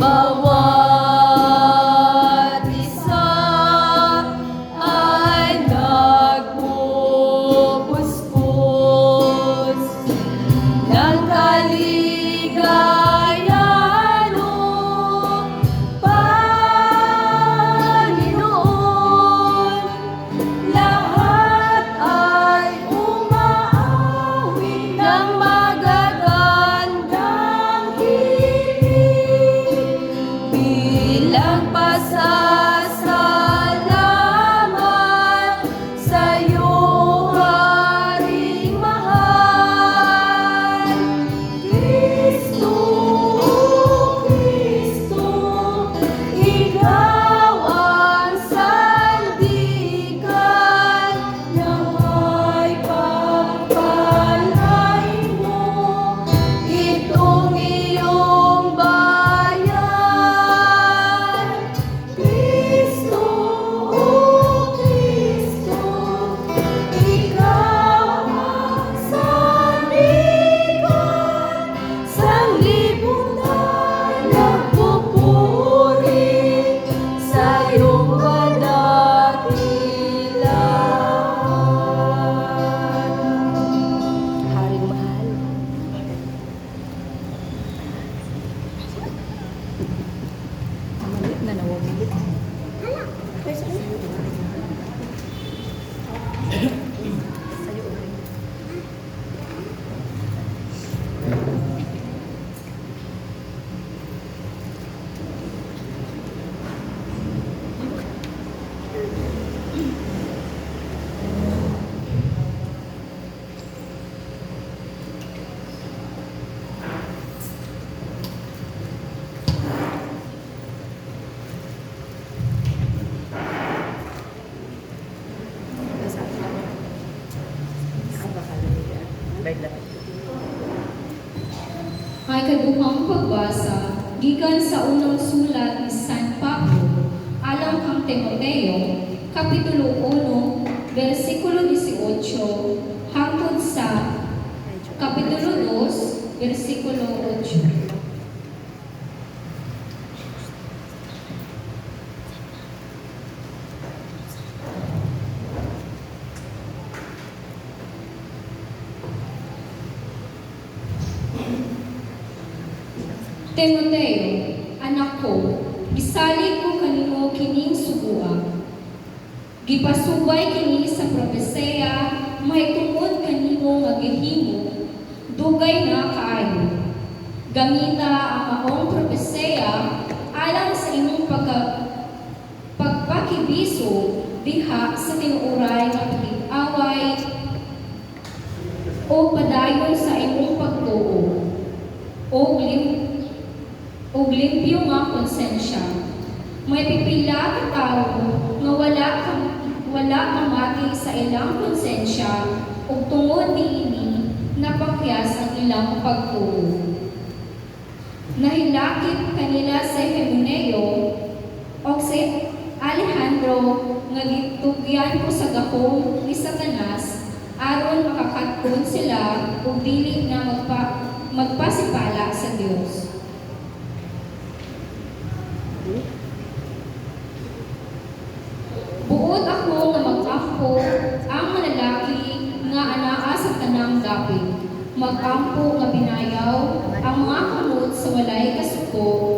bawat isa ay nagpupuspos ng kaligayahan mo, Panginoon. Lahat ay umaawi ng magagandang hilig bilang pasasalamat sa'yo, Haring mahal. Kristo, Kristo, ikaw ang sandigan na may pagpalay mo itong iyong bayan. Kristo, Kristo, ikaw ang sandigan, sanglibutan nagpupuri sa iyong kadakilaan. Haring mahal. Maliit na nawawili. Ay kaduhang pagbasa gikan sa unang sulat ni San Pablo alang kang Timoteo, kapitulo 1, bersikulo 18 hangtod sa kapitulo 2, bersikulo 8. Timoteo, anak ko, bisalig ko kanimo kining suguan. Gipasubay kini sa propesya, mahitungod kanimo nga gihimo, dugay na kaayo. Gamita ang maong propesya alang sa imong pagpakibiso diha sa tinuoray nga pag-away o padayon sa imong pagtuo o limpyo nga konsensya. May pipila ka tao nga wala kamati sa ilang konsensya ug tungod niini napakyas ang ilang pagtuo. Nahilakip kanila sa Himeneo o si Alejandro nga gitugyan ko sa gahom ni Satanas aron makakatkon sila ug dili na magpasipala sa Dios. Buod ako nga mag-ampo ang malalaki nga anaa sa tanang dapit. Mag-ampo nga binayaw ang mga kamot sa walay kasuko